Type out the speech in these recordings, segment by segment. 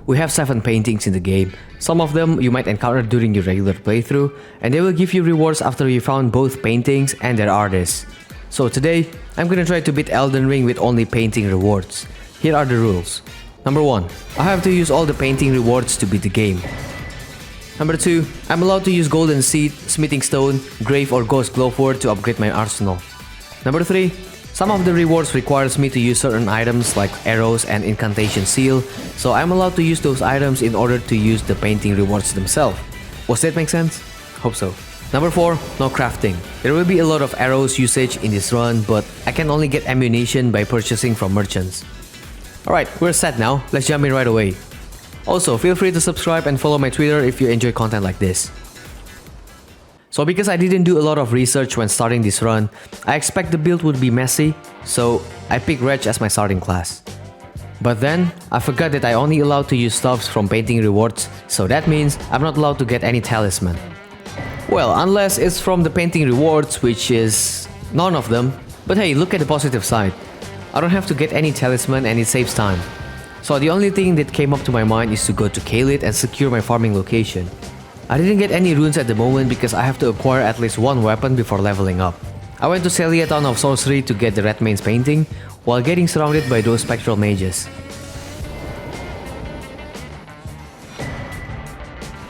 We have 7 paintings in the game. Some of them you might encounter during your regular playthrough, and they will give you rewards after you found both paintings and their artists. So today, I'm gonna try to beat Elden Ring with only painting rewards. Here are the rules. Number 1. I have to use all the painting rewards to beat the game. Number 2. I'm allowed to use Golden Seed, Smithing Stone, Grave or Ghost Glowwort to upgrade my arsenal. Number 3. Some of the rewards requires me to use certain items like arrows and incantation seal, so I'm allowed to use those items in order to use the painting rewards themselves. Was that make sense? Hope so. Number 4. No crafting. There will be a lot of arrows usage in this run, but I can only get ammunition by purchasing from merchants. Alright, we're set now, let's jump in right away. Also, feel free to subscribe and follow my Twitter if you enjoy content like this. So because I didn't do a lot of research when starting this run, I expect the build would be messy, so I picked Wretch as my starting class. But then, I forgot that I only allowed to use stuffs from painting rewards, so that means I'm not allowed to get any talisman. Well, unless it's from the painting rewards, which is none of them. But hey, look at the positive side. I don't have to get any talisman and it saves time. So the only thing that came up to my mind is to go to Caelid and secure my farming location. I didn't get any runes at the moment because I have to acquire at least one weapon before leveling up. I went to Celia Town of Sorcery to get the Redmane's painting, while getting surrounded by those spectral mages.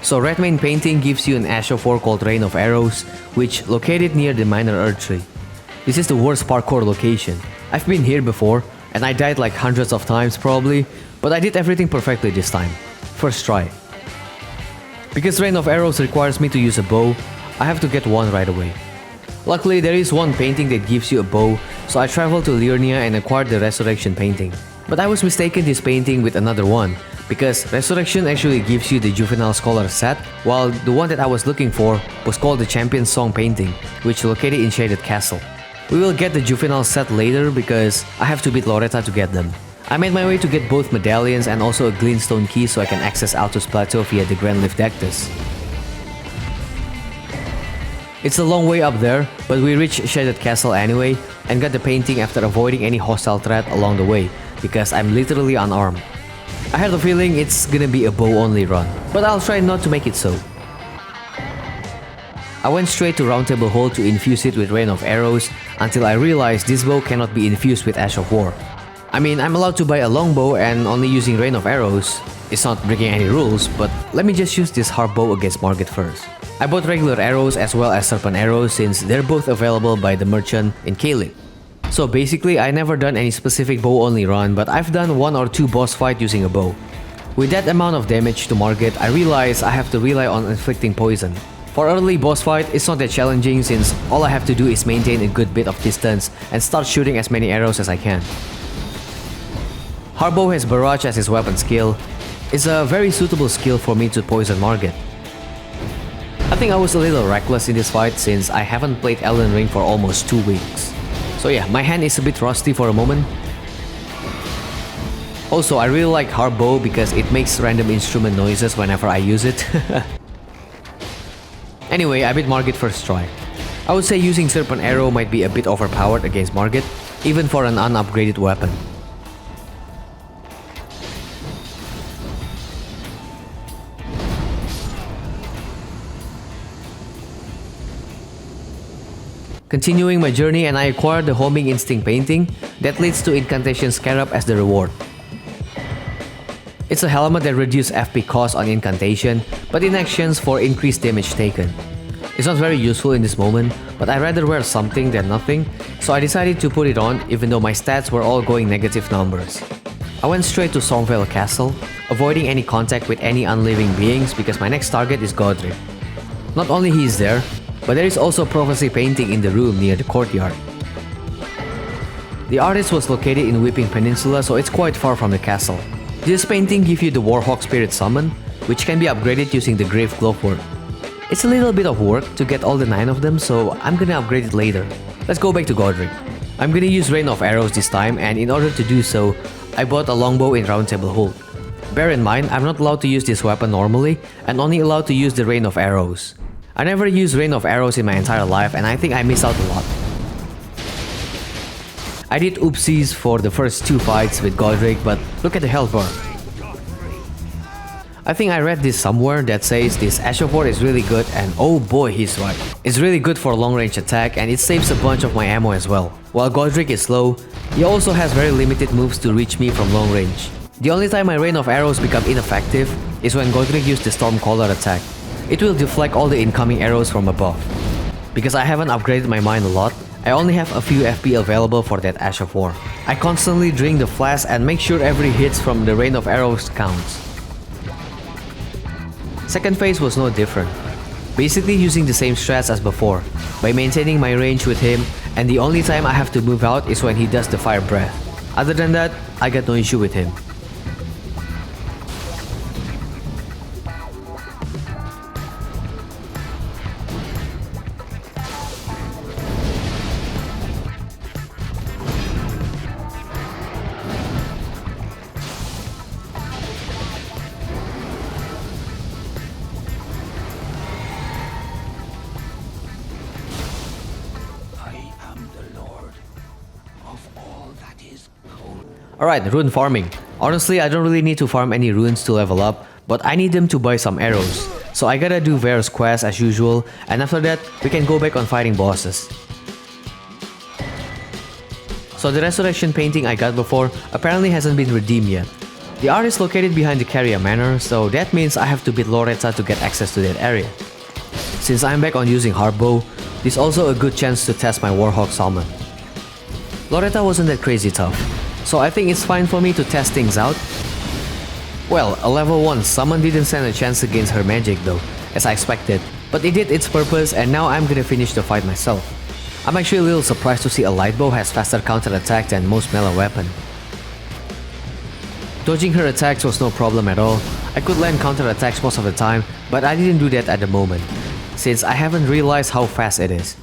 So Redmane painting gives you an Ash of War called Rain of Arrows, which located near the minor Erdtree. This is the worst parkour location. I've been here before, and I died like hundreds of times probably, but I did everything perfectly this time. First try. Because Rain of Arrows requires me to use a bow, I have to get one right away. Luckily, there is one painting that gives you a bow, so I traveled to Liurnia and acquired the Resurrection painting. But I was mistaken this painting with another one, because Resurrection actually gives you the Juvenile Scholar set, while the one that I was looking for was called the Champion's Song painting, which located in Shaded Castle. We will get the Juvenile set later because I have to beat Loretta to get them. I made my way to get both medallions and also a Glintstone key so I can access Altus Plateau via the Grand Lift Dectus. It's a long way up there, but we reached Shaded Castle anyway and got the painting after avoiding any hostile threat along the way because I'm literally unarmed. I had a feeling it's gonna be a bow-only run, but I'll try not to make it so. I went straight to Roundtable Hall to infuse it with Rain of Arrows until I realized this bow cannot be infused with Ash of War. I mean, I'm allowed to buy a longbow and only using Rain of Arrows. It's not breaking any rules, but let me just use this harp bow against Margit first. I bought regular arrows as well as serpent arrows since they're both available by the merchant in Caelid. So basically, I never done any specific bow only run, but I've done 1 or 2 boss fights using a bow. With that amount of damage to Margit, I realized I have to rely on inflicting poison. For early boss fight, it's not that challenging since all I have to do is maintain a good bit of distance and start shooting as many arrows as I can. Harbow has Barrage as his weapon skill. It's a very suitable skill for me to poison Margit. I think I was a little reckless in this fight since I haven't played Elden Ring for almost 2 weeks. So yeah, my hand is a bit rusty for a moment. Also, I really like Harbow because it makes random instrument noises whenever I use it. Anyway, I beat Margit first try. I would say using Serpent Arrow might be a bit overpowered against Margit, even for an unupgraded weapon. Continuing my journey, and I acquired the Homing Instinct painting that leads to Incantation Scarab as the reward. It's a helmet that reduces FP cost on Incantation, but in actions for increased damage taken. It's not very useful in this moment, but I'd rather wear something than nothing, so I decided to put it on even though my stats were all going negative numbers. I went straight to Stormveil Castle, avoiding any contact with any unliving beings because my next target is Godrick. Not only he is there, but there is also a prophecy painting in the room near the courtyard. The artist was located in Weeping Peninsula, so it's quite far from the castle. This painting gives you the Warhawk Spirit Summon, which can be upgraded using the Grave Glowwort. It's a little bit of work to get all the 9 of them, so I'm gonna upgrade it later. Let's go back to Godrick. I'm gonna use Rain of Arrows this time, and in order to do so, I bought a longbow in Roundtable Hall. Bear in mind, I'm not allowed to use this weapon normally, and only allowed to use the Rain of Arrows. I never used Rain of Arrows in my entire life, and I think I missed out a lot. I did oopsies for the first 2 fights with Godrick, but look at the health bar. I think I read this somewhere that says this Ashophore is really good, and oh boy, he's right. It's really good for long range attack and it saves a bunch of my ammo as well. While Godrick is slow, he also has very limited moves to reach me from long range. The only time my rain of arrows become ineffective is when Godrick used the Stormcaller attack. It will deflect all the incoming arrows from above. Because I haven't upgraded my mine a lot, I only have a few FP available for that Ashophore. I constantly drink the flask and make sure every hit from the rain of arrows counts. Second phase was no different. Basically using the same strats as before, by maintaining my range with him, and the only time I have to move out is when he does the fire breath. Other than that, I got no issue with him. Alright, rune farming. Honestly, I don't really need to farm any runes to level up, but I need them to buy some arrows. So I gotta do various quests as usual, and after that, we can go back on fighting bosses. So the resurrection painting I got before apparently hasn't been redeemed yet. The art is located behind the Carrier Manor, so that means I have to beat Loretta to get access to that area. Since I'm back on using Hardbow, this is also a good chance to test my Warhawk summon. Loretta wasn't that crazy tough, so I think it's fine for me to test things out. Well, a level 1 summon didn't stand a chance against her magic though, as I expected, but it did its purpose and now I'm gonna finish the fight myself. I'm actually a little surprised to see a lightbow has faster counter attack than most melee weapon. Dodging her attacks was no problem at all. I could land counter attacks most of the time, but I didn't do that at the moment, since I haven't realized how fast it is.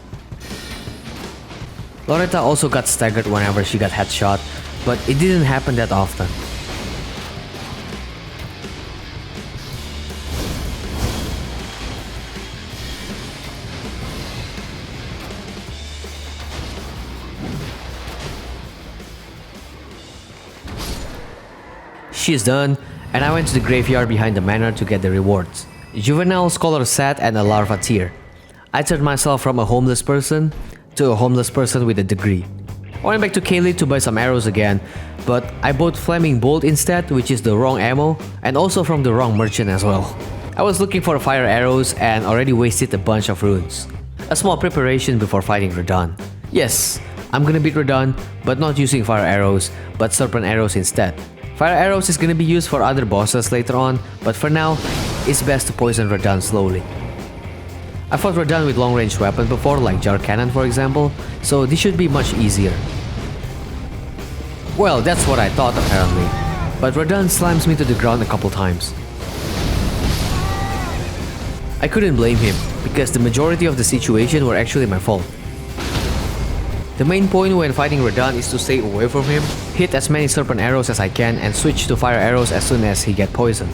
Loretta also got staggered whenever she got headshot, but it didn't happen that often. She's done, and I went to the graveyard behind the manor to get the rewards. Juvenile Scholar Set and a Larva tier. I turned myself from a homeless person to a homeless person with a degree. I went back to Kaylee to buy some arrows again, but I bought Flaming Bolt instead, which is the wrong ammo, and also from the wrong merchant as well. I was looking for fire arrows and already wasted a bunch of runes. A small preparation before fighting Radahn. Yes, I'm gonna beat Radahn, but not using fire arrows, but serpent arrows instead. Fire arrows is gonna be used for other bosses later on, but for now, it's best to poison Radahn slowly. I fought Radahn with long-range weapon before, like Jar Cannon for example, so this should be much easier. Well, that's what I thought apparently, but Radahn slams me to the ground a couple times. I couldn't blame him, because the majority of the situation were actually my fault. The main point when fighting Radahn is to stay away from him, hit as many serpent arrows as I can and switch to fire arrows as soon as he get poisoned.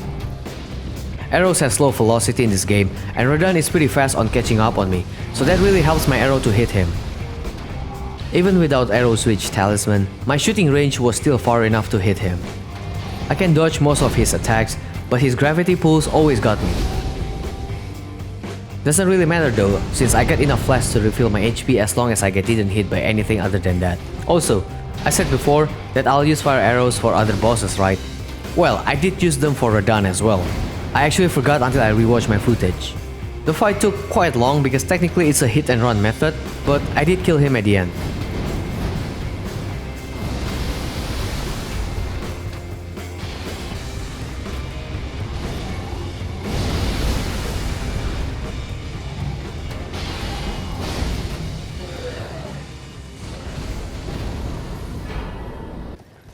Arrows have slow velocity in this game, and Radahn is pretty fast on catching up on me, so that really helps my arrow to hit him. Even without arrow switch talisman, my shooting range was still far enough to hit him. I can dodge most of his attacks, but his gravity pulls always got me. Doesn't really matter though, since I got enough flash to refill my HP as long as I get didn't hit by anything other than that. Also, I said before that I'll use fire arrows for other bosses, right? Well, I did use them for Radahn as well. I actually forgot until I rewatched my footage. The fight took quite long because technically it's a hit and run method, but I did kill him at the end.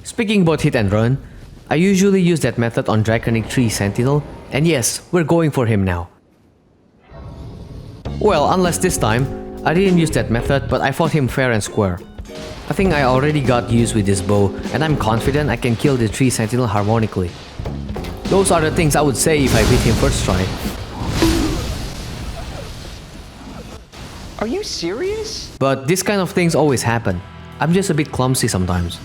Speaking about hit and run, I usually use that method on Draconic 3 Sentinel, and yes, we're going for him now. Well, unless this time, I didn't use that method, but I fought him fair and square. I think I already got used with this bow, and I'm confident I can kill the 3 Sentinel harmonically. Those are the things I would say if I beat him first try. Are you serious? But this kind of things always happen. I'm just a bit clumsy sometimes.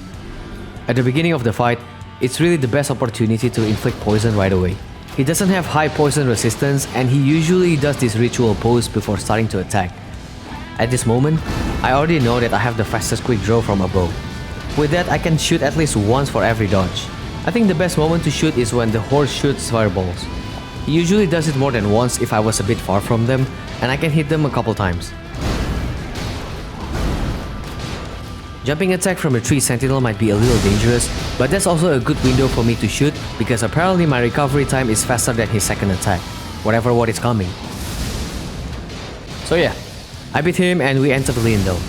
At the beginning of the fight, it's really the best opportunity to inflict poison right away. He doesn't have high poison resistance and he usually does this ritual pose before starting to attack. At this moment, I already know that I have the fastest quick draw from a bow. With that, I can shoot at least once for every dodge. I think the best moment to shoot is when the horse shoots fireballs. He usually does it more than once if I was a bit far from them, and I can hit them a couple times. Jumping attack from a tree sentinel might be a little dangerous, but that's also a good window for me to shoot because apparently my recovery time is faster than his second attack, whatever what is coming. So yeah, I beat him and we enter the Lindell.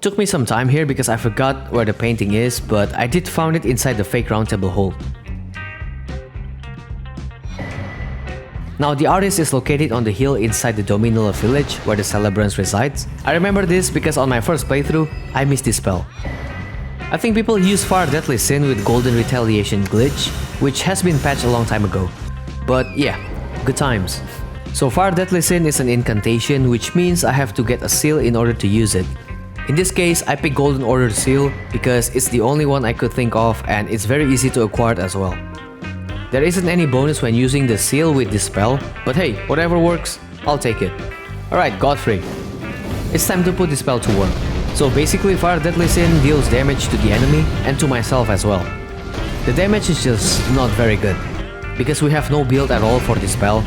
Took me some time here because I forgot where the painting is, but I did found it inside the fake roundtable hole. Now the artist is located on the hill inside the Dominilla village where the celebrants resides. I remember this because on my first playthrough, I missed this spell. I think people use Fire Deadly Sin with Golden Retaliation glitch, which has been patched a long time ago. But yeah, good times. So Fire Deadly Sin is an incantation, which means I have to get a seal in order to use it. In this case, I picked Golden Order Seal because it's the only one I could think of and it's very easy to acquire as well. There isn't any bonus when using the seal with this spell, but hey, whatever works, I'll take it. Alright, Godfrey. It's time to put this spell to work. So basically, Fire Deadly Sin deals damage to the enemy and to myself as well. The damage is just not very good, because we have no build at all for this spell,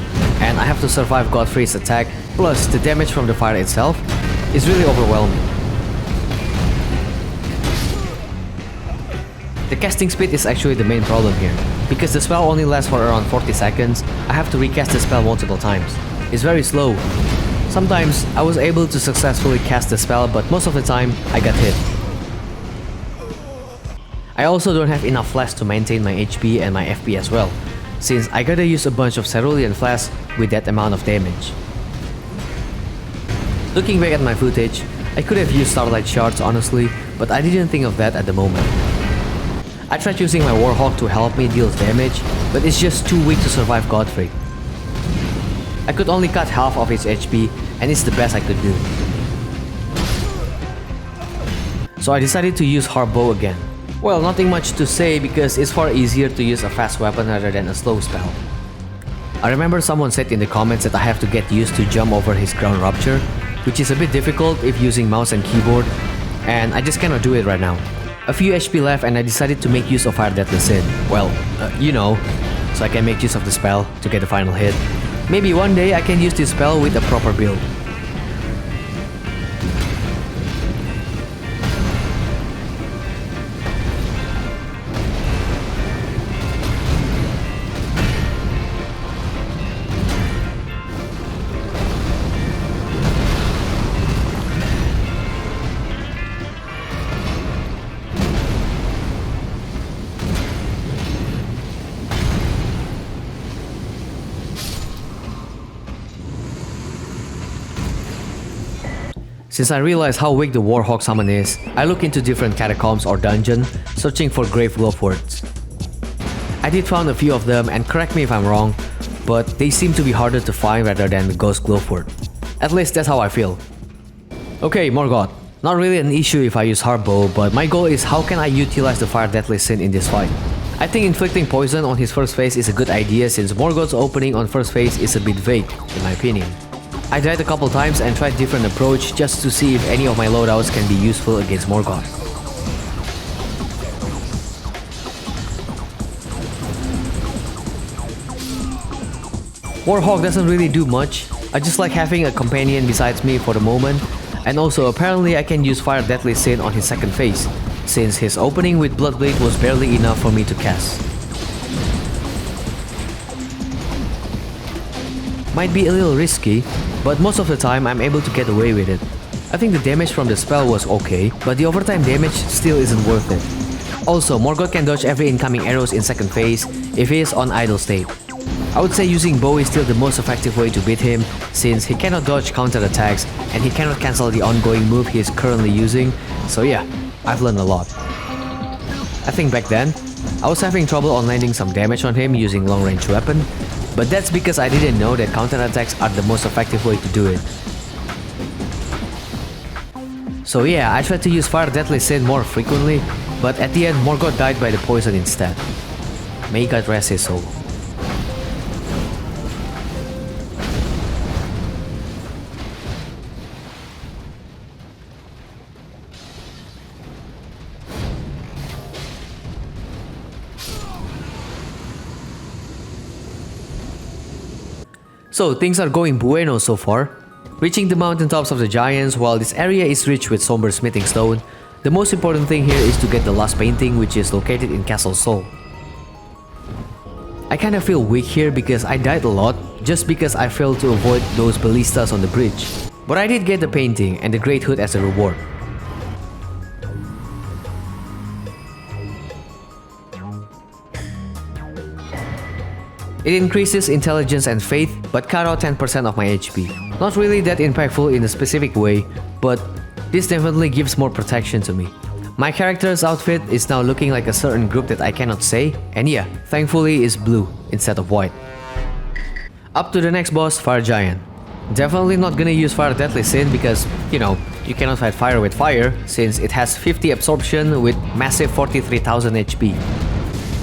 and I have to survive Godfrey's attack, plus the damage from the fire itself is really overwhelming. The casting speed is actually the main problem here. Because the spell only lasts for around 40 seconds, I have to recast the spell multiple times. It's very slow. Sometimes I was able to successfully cast the spell, but most of the time I got hit. I also don't have enough flash to maintain my HP and my FP as well, since I gotta use a bunch of cerulean flash with that amount of damage. Looking back at my footage, I could have used Starlight Shards honestly, but I didn't think of that at the moment. I tried using my Warhawk to help me deal damage, but it's just too weak to survive Godfrey. I could only cut half of its HP, and it's the best I could do. So I decided to use Harbow again. Well, nothing much to say because it's far easier to use a fast weapon rather than a slow spell. I remember someone said in the comments that I have to get used to jump over his ground rupture, which is a bit difficult if using mouse and keyboard, and I just cannot do it right now. A few HP left and I decided to make use of Fire Deadly Sin. Well, you know, so I can make use of the spell to get the final hit. Maybe one day I can use this spell with a proper build. Since I realized how weak the Warhawk summon is, I look into different catacombs or dungeon, searching for grave glowworts. I did found a few of them, and correct me if I'm wrong, but they seem to be harder to find rather than the ghost glowwort. At least that's how I feel. Okay, Morgott. Not really an issue if I use Harbow, but my goal is how can I utilize the Fire Deadly Sin in this fight. I think inflicting poison on his first phase is a good idea since Morgott's opening on first phase is a bit vague, in my opinion. I died a couple times and tried different approach just to see if any of my loadouts can be useful against Morgott. Warhawk doesn't really do much, I just like having a companion besides me for the moment, and also apparently I can use Fire Deadly Sin on his second phase, since his opening with Bloodblade was barely enough for me to cast. Might be a little risky, but most of the time I'm able to get away with it. I think the damage from the spell was okay, but the overtime damage still isn't worth it. Also, Morgott can dodge every incoming arrows in second phase if he is on idle state. I would say using bow is still the most effective way to beat him, since he cannot dodge counter attacks and he cannot cancel the ongoing move he is currently using, so yeah, I've learned a lot. I think back then, I was having trouble on landing some damage on him using long range weapon, but that's because I didn't know that counter attacks are the most effective way to do it. So yeah, I tried to use Fire Deadly Sin more frequently, but at the end Morgott died by the poison instead. May God rest his soul. So things are going bueno so far. Reaching the mountaintops of the giants, while this area is rich with somber smithing stone, the most important thing here is to get the last painting, which is located in Castle Sol. I kinda feel weak here because I died a lot just because I failed to avoid those ballistas on the bridge. But I did get the painting and the Great Hood as a reward. It increases intelligence and faith, but cut out 10% of my HP. Not really that impactful in a specific way, but this definitely gives more protection to me. My character's outfit is now looking like a certain group that I cannot say, and yeah, thankfully is blue instead of white. Up to the next boss, Fire Giant. Definitely not gonna use Fire Deadly Sin because, you know, you cannot fight fire with fire since it has 50 absorption with massive 43,000 HP.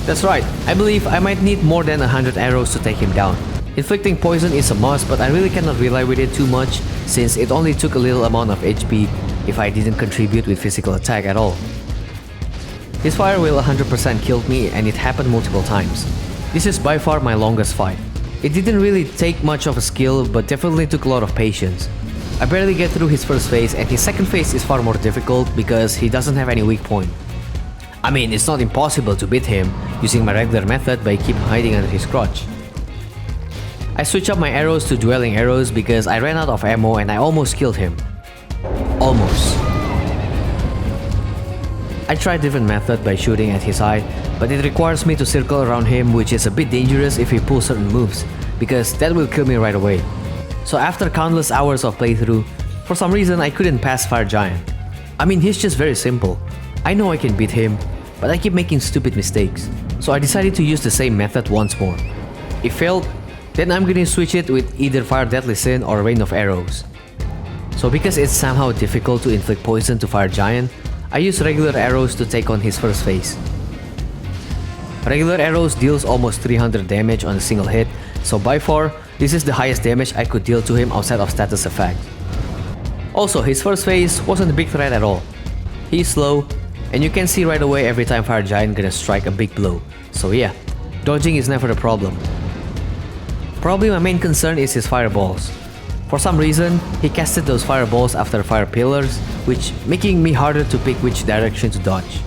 That's right, I believe I might need more than 100 arrows to take him down. Inflicting poison is a must, but I really cannot rely with it too much since it only took a little amount of HP if I didn't contribute with physical attack at all. His fire will 100% killed me and it happened multiple times. This is by far my longest fight. It didn't really take much of a skill, but definitely took a lot of patience. I barely get through his first phase and his second phase is far more difficult because he doesn't have any weak point. I mean, it's not impossible to beat him using my regular method, but I keep hiding under his crotch. I switch up my arrows to dwelling arrows because I ran out of ammo and I almost killed him. Almost. I tried different method by shooting at his eye, but it requires me to circle around him, which is a bit dangerous if he pulls certain moves, because that will kill me right away. So after countless hours of playthrough, for some reason I couldn't pass Fire Giant. I mean, he's just very simple. I know I can beat him, but I keep making stupid mistakes. So I decided to use the same method once more. If failed, then I'm gonna switch it with either Fire Deadly Sin or Rain of Arrows. So because it's somehow difficult to inflict poison to Fire Giant, I use regular arrows to take on his first phase. Regular arrows deals almost 300 damage on a single hit, so by far, this is the highest damage I could deal to him outside of status effect. Also, his first phase wasn't a big threat at all. He's slow, and you can see right away every time Fire Giant gonna strike a big blow. So yeah, dodging is never a problem. Probably my main concern is his fireballs. For some reason, he casted those fireballs after fire pillars, which making me harder to pick which direction to dodge.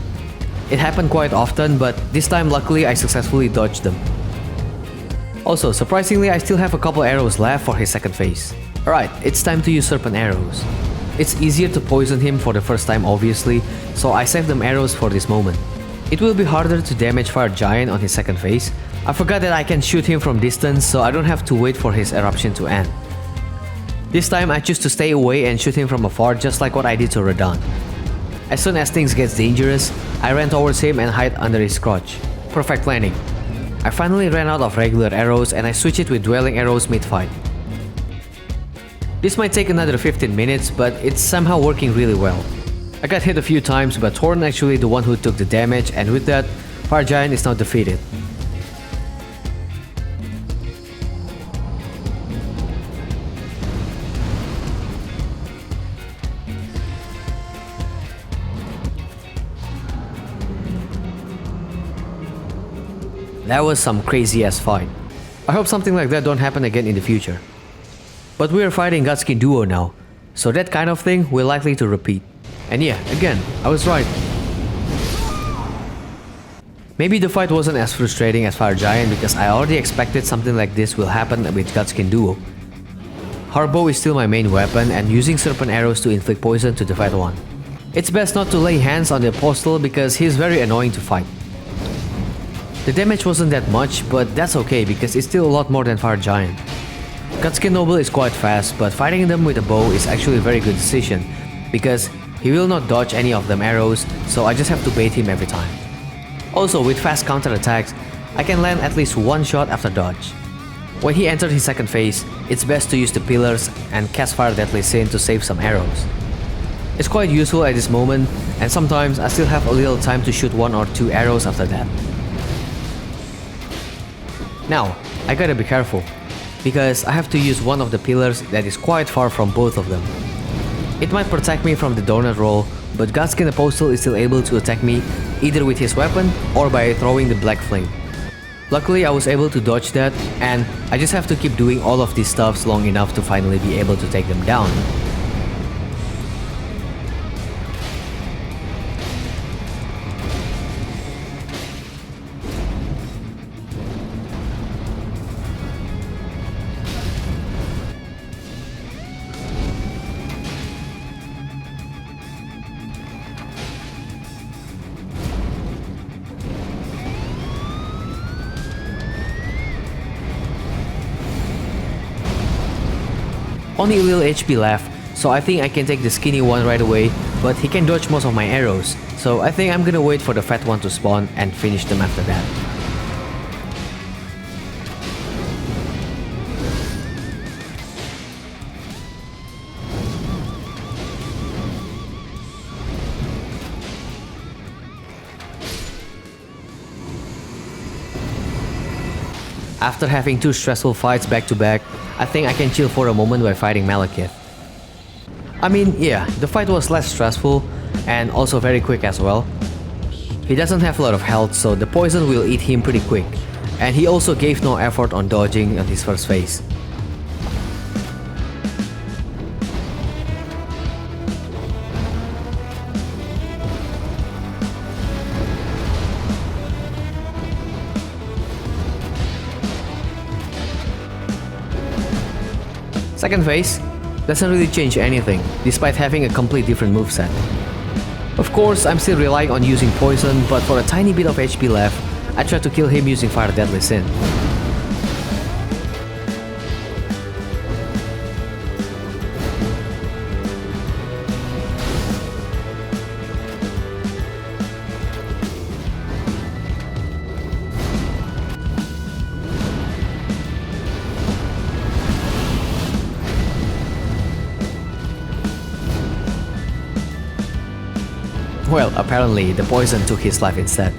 It happened quite often, but this time luckily I successfully dodged them. Also, surprisingly I still have a couple arrows left for his second phase. Alright, it's time to use serpent arrows. It's easier to poison him for the first time obviously, so I saved them arrows for this moment. It will be harder to damage Fire Giant on his second phase. I forgot that I can shoot him from distance, so I don't have to wait for his eruption to end. This time I choose to stay away and shoot him from afar just like what I did to Radahn. As soon as things get dangerous, I ran towards him and hide under his crotch. Perfect planning. I finally ran out of regular arrows and I switch it with dwelling arrows mid-fight. This might take another 15 minutes, but it's somehow working really well. I got hit a few times, but Thorn actually the one who took the damage, and with that, Fire Giant is now defeated. That was some crazy ass fight. I hope something like that don't happen again in the future. But we are fighting Godskin Duo now, so that kind of thing will likely to repeat. And yeah, again, I was right. Maybe the fight wasn't as frustrating as Fire Giant because I already expected something like this will happen with Godskin Duo. Harbow is still my main weapon and using serpent arrows to inflict poison to defeat one. It's best not to lay hands on the apostle because he's very annoying to fight. The damage wasn't that much, but that's okay because it's still a lot more than Fire Giant. Godskin Noble is quite fast, but fighting them with a bow is actually a very good decision because he will not dodge any of them arrows, so I just have to bait him every time. Also, with fast counter attacks, I can land at least one shot after dodge. When he entered his second phase, it's best to use the pillars and cast Fire Deadly Sin to save some arrows. It's quite useful at this moment, and sometimes I still have a little time to shoot 1 or 2 arrows after that. Now, I gotta be careful, because I have to use one of the pillars that is quite far from both of them. It might protect me from the donut roll, but Godskin Apostle is still able to attack me either with his weapon or by throwing the black flame. Luckily I was able to dodge that, and I just have to keep doing all of these stuffs long enough to finally be able to take them down. Only a little HP left, so I think I can take the skinny one right away, but he can dodge most of my arrows, so I think I'm gonna wait for the fat one to spawn and finish them after that. After having 2 stressful fights back to back, I think I can chill for a moment by fighting Maliketh. I mean, yeah, the fight was less stressful and also very quick as well. He doesn't have a lot of health, so the poison will eat him pretty quick, and he also gave no effort on dodging on his first phase. Second phase doesn't really change anything, despite having a complete different moveset. Of course, I'm still relying on using poison, but for a tiny bit of HP left, I try to kill him using Fire Deadly Sin. Well, apparently the poison took his life instead.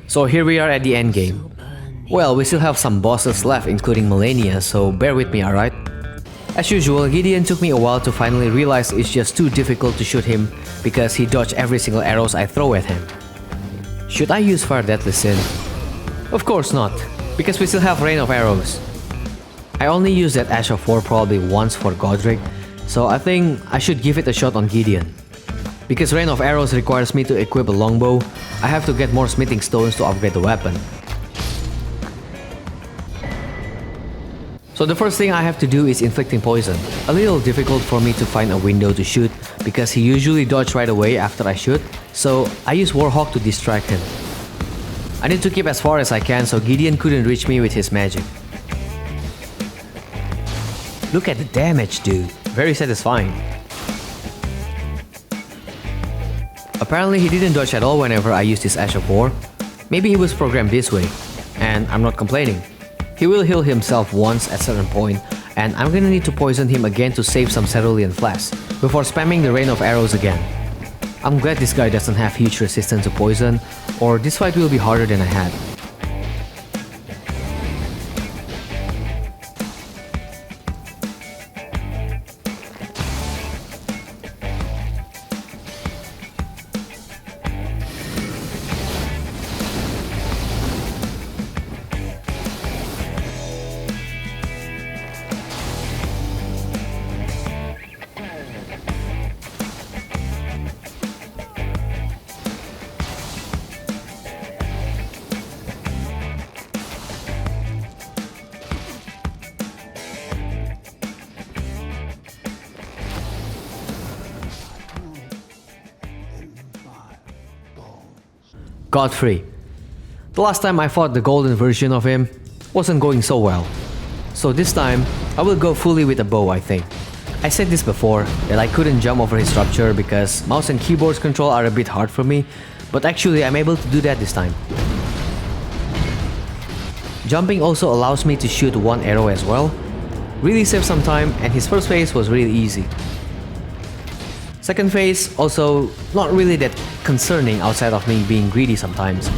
So here we are at the end game. Well, we still have some bosses left, including Malenia, so bear with me, alright? As usual, Gideon took me a while to finally realize it's just too difficult to shoot him because he dodged every single arrows I throw at him. Should I use Fire Deadly Sin? Of course not, because we still have Rain of Arrows. I only used that Ash of War probably once for Godrick, so I think I should give it a shot on Gideon. Because Rain of Arrows requires me to equip a longbow, I have to get more smithing stones to upgrade the weapon. So the first thing I have to do is inflicting poison. A little difficult for me to find a window to shoot because he usually dodges right away after I shoot, so I use Warhawk to distract him. I need to keep as far as I can so Gideon couldn't reach me with his magic. Look at the damage, dude. Very satisfying. Apparently he didn't dodge at all whenever I used his Ash of War. Maybe he was programmed this way, and I'm not complaining. He will heal himself once at a certain point, and I'm gonna need to poison him again to save some cerulean flask, before spamming the Rain of Arrows again. I'm glad this guy doesn't have huge resistance to poison, or this fight will be harder than I had. Godfrey. The last time I fought the golden version of him wasn't going so well. So this time, I will go fully with a bow, I think. I said this before, that I couldn't jump over his structure because mouse and keyboard's control are a bit hard for me, but actually I'm able to do that this time. Jumping also allows me to shoot one arrow as well, really saved some time, and his first phase was really easy. Second phase, also not really that concerning outside of me being greedy sometimes.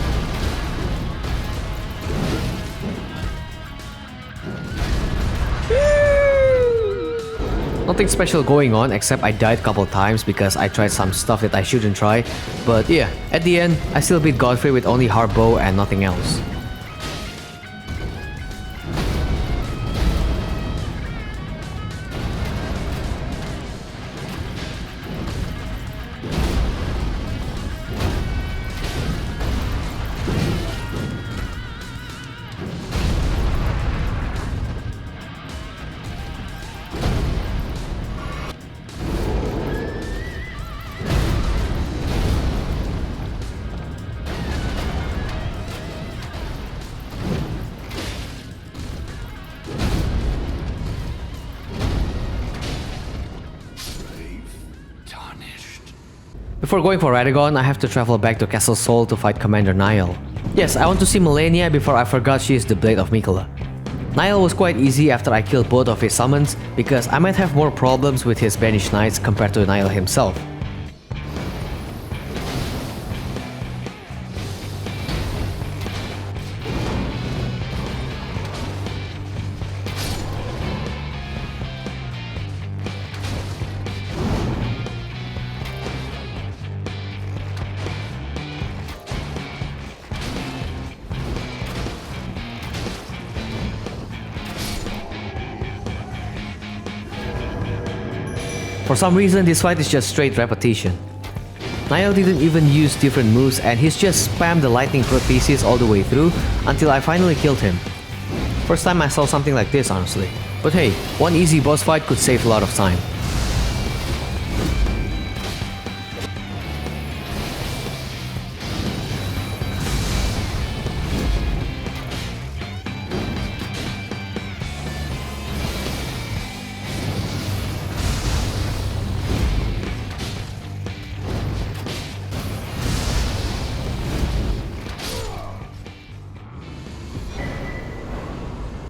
Nothing special going on except I died a couple times because I tried some stuff that I shouldn't try, but yeah, at the end, I still beat Godfrey with only hard bow and nothing else. Before going for Radahn, I have to travel back to Castle Sol to fight Commander Niall. Yes, I want to see Malenia before I forgot she is the Blade of Miquella. Niall was quite easy after I killed both of his summons, because I might have more problems with his banished knights compared to Niall himself. For some reason, this fight is just straight repetition. Niall didn't even use different moves and he's just spammed the lightning prothesis all the way through until I finally killed him. First time I saw something like this, honestly. But hey, one easy boss fight could save a lot of time.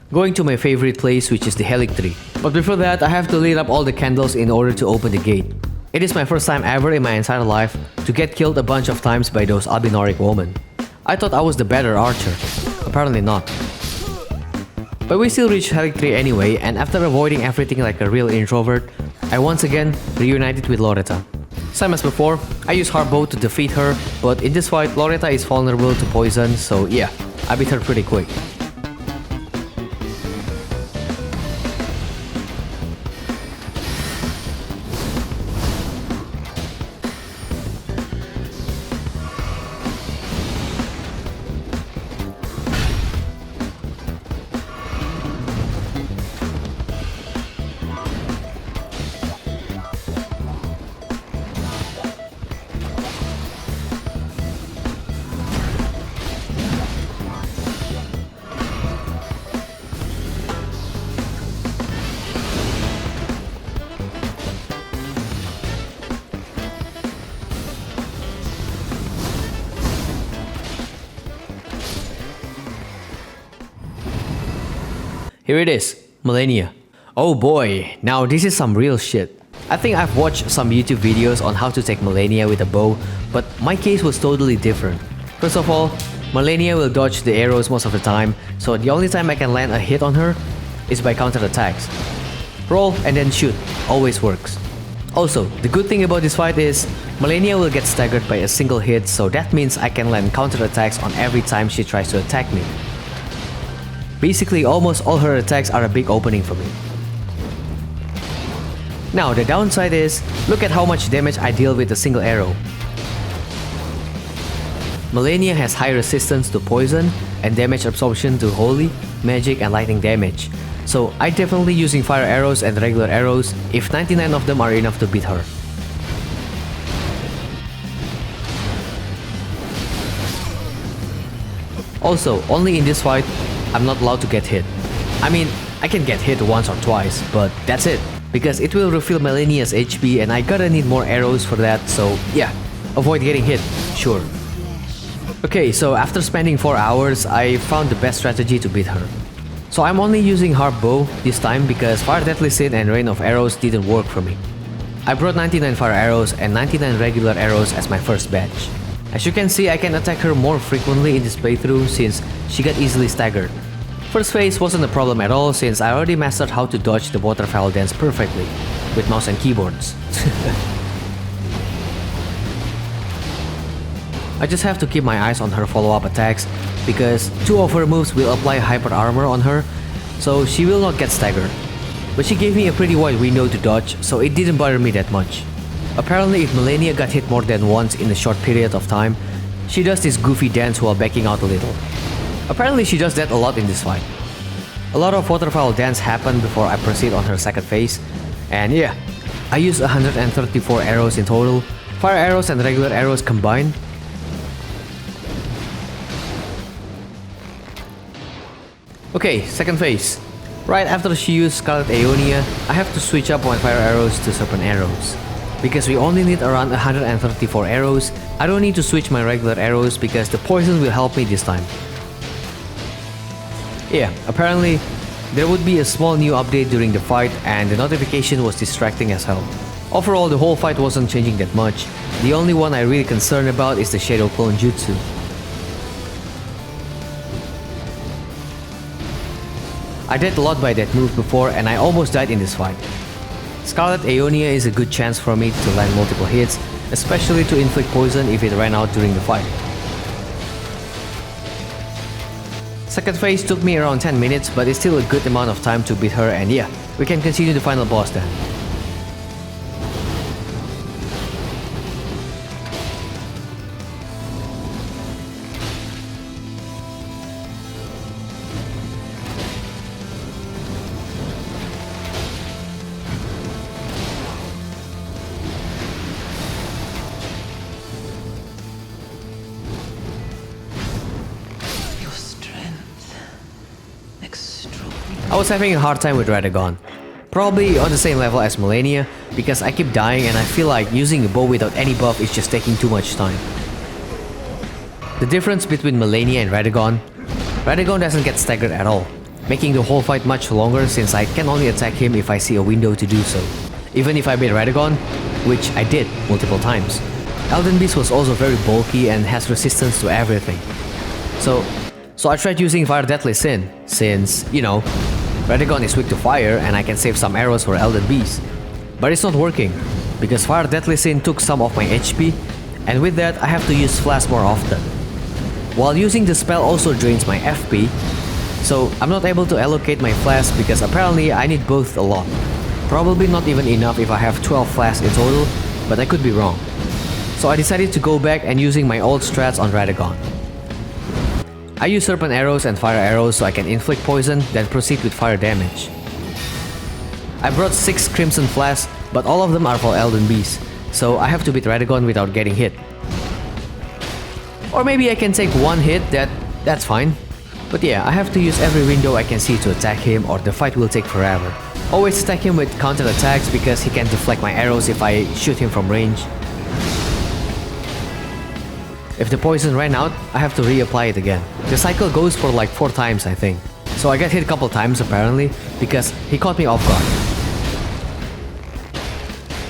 Going to my favorite place, which is the Erdtree. But before that, I have to lit up all the candles in order to open the gate. It is my first time ever in my entire life to get killed a bunch of times by those albinoric women. I thought I was the better archer. Apparently not. But we still reached Erdtree anyway, and after avoiding everything like a real introvert, I once again reunited with Loretta. Same as before, I used hardbow to defeat her, but in this fight, Loretta is vulnerable to poison, so yeah, I beat her pretty quick. Here it is, Malenia. Oh boy, now this is some real shit. I think I've watched some YouTube videos on how to take Malenia with a bow, but my case was totally different. First of all, Malenia will dodge the arrows most of the time, so the only time I can land a hit on her is by counter attacks. Roll and then shoot, always works. Also, the good thing about this fight is, Malenia will get staggered by a single hit, so that means I can land counter attacks on every time she tries to attack me. Basically, almost all her attacks are a big opening for me. Now, the downside is, look at how much damage I deal with a single arrow. Malenia has high resistance to poison and damage absorption to holy, magic and lightning damage. So I definitely using fire arrows and regular arrows if 99 of them are enough to beat her. Also, only in this fight, I'm not allowed to get hit. I mean, I can get hit once or twice, but that's it. Because it will refill Malenia's HP and I gotta need more arrows for that, so yeah, avoid getting hit, sure. Okay, so after spending 4 hours, I found the best strategy to beat her. So I'm only using Harp Bow this time because Fire Deadly Sin and Rain of Arrows didn't work for me. I brought 99 fire arrows and 99 regular arrows as my first batch. As you can see, I can attack her more frequently in this playthrough since she got easily staggered. First phase wasn't a problem at all since I already mastered how to dodge the waterfowl dance perfectly with mouse and keyboards. I just have to keep my eyes on her follow-up attacks because 2 of her moves will apply hyper armor on her, so she will not get staggered. But she gave me a pretty wide window to dodge, so it didn't bother me that much. Apparently if Malenia got hit more than once in a short period of time, she does this goofy dance while backing out a little. Apparently she does that a lot in this fight. A lot of waterfowl dance happened before I proceed on her second phase, and yeah, I used 134 arrows in total, fire arrows and regular arrows combined. Okay, second phase. Right after she used Scarlet Aeonia, I have to switch up my fire arrows to serpent arrows. Because we only need around 134 arrows, I don't need to switch my regular arrows because the poison will help me this time. Yeah, apparently there would be a small new update during the fight and the notification was distracting as hell. Overall, the whole fight wasn't changing that much. The only one I'm really concerned about is the Shadow Clone Jutsu. I did a lot by that move before and I almost died in this fight. Scarlet Aeonia is a good chance for me to land multiple hits, especially to inflict poison if it ran out during the fight. Second phase took me around 10 minutes, but it's still a good amount of time to beat her, and yeah, we can continue the final boss then. I was having a hard time with Radahn. Probably on the same level as Malenia, because I keep dying and I feel like using a bow without any buff is just taking too much time. The difference between Malenia and Radahn doesn't get staggered at all, making the whole fight much longer since I can only attack him if I see a window to do so. Even if I beat Radahn, which I did multiple times. Elden Beast was also very bulky and has resistance to everything. So I tried using Fire Deadly Sin, since, you know, Radahn is weak to fire and I can save some arrows for Elden Beast. But it's not working, because Fire Deadly Sin took some of my HP, and with that I have to use Flash more often. While using the spell also drains my FP, so I'm not able to allocate my Flash because apparently I need both a lot. Probably not even enough if I have 12 Flash in total, but I could be wrong. So I decided to go back and using my old strats on Radahn. I use serpent arrows and fire arrows so I can inflict poison, then proceed with fire damage. I brought 6 Crimson Flash, but all of them are for Elden Beast, so I have to beat Radahn without getting hit. Or maybe I can take one hit, that's fine. But yeah, I have to use every window I can see to attack him or the fight will take forever. Always attack him with counter attacks because he can deflect my arrows if I shoot him from range. If the poison ran out, I have to reapply it again. The cycle goes for like 4 times I think. So I got hit a couple times apparently, because he caught me off guard.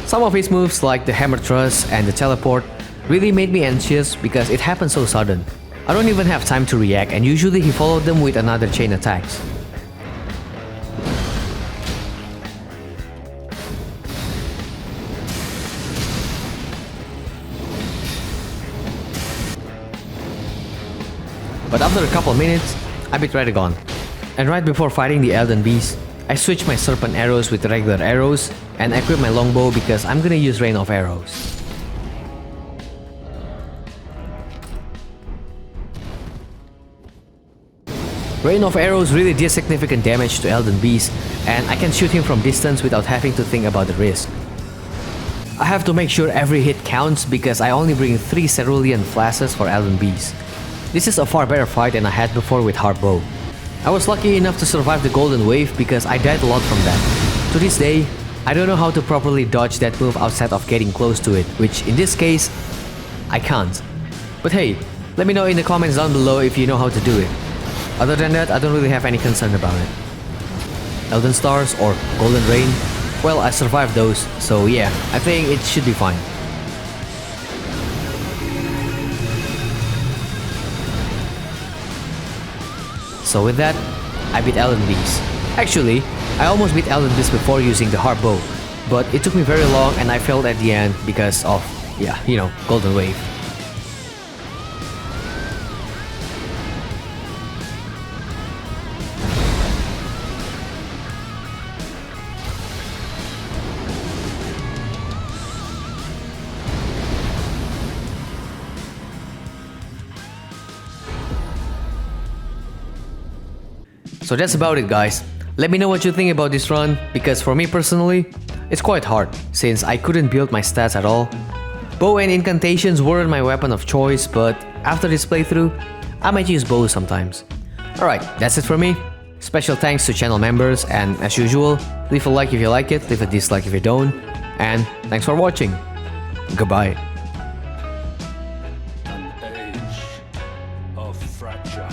Some of his moves like the hammer thrust and the teleport really made me anxious because it happened so sudden. I don't even have time to react and usually he followed them with another chain attacks. But after a couple minutes, I beat Radahn. And right before fighting the Elden Beast, I switched my serpent arrows with regular arrows and equip my longbow because I'm gonna use Rain of Arrows. Rain of Arrows really did significant damage to Elden Beast, and I can shoot him from distance without having to think about the risk. I have to make sure every hit counts because I only bring 3 cerulean flashes for Elden Beast. This is a far better fight than I had before with Harp Bow. I was lucky enough to survive the Golden Wave because I died a lot from that. To this day, I don't know how to properly dodge that move outside of getting close to it, which in this case, I can't. But hey, let me know in the comments down below if you know how to do it. Other than that, I don't really have any concern about it. Elden Stars or Golden Rain, well, I survived those, so yeah, I think it should be fine. So with that, I beat Elden Beast. Actually, I almost beat Elden Beast before using the hard bow, but it took me very long and I failed at the end because of, yeah, you know, Golden Wave. So that's about it, guys. Let me know what you think about this run, because for me personally, it's quite hard since I couldn't build my stats at all. Bow and incantations weren't my weapon of choice, but after this playthrough, I might use bows sometimes. Alright, that's it for me. Special thanks to channel members, and as usual, leave a like if you like it, leave a dislike if you don't, and thanks for watching. Goodbye. An age of fracture.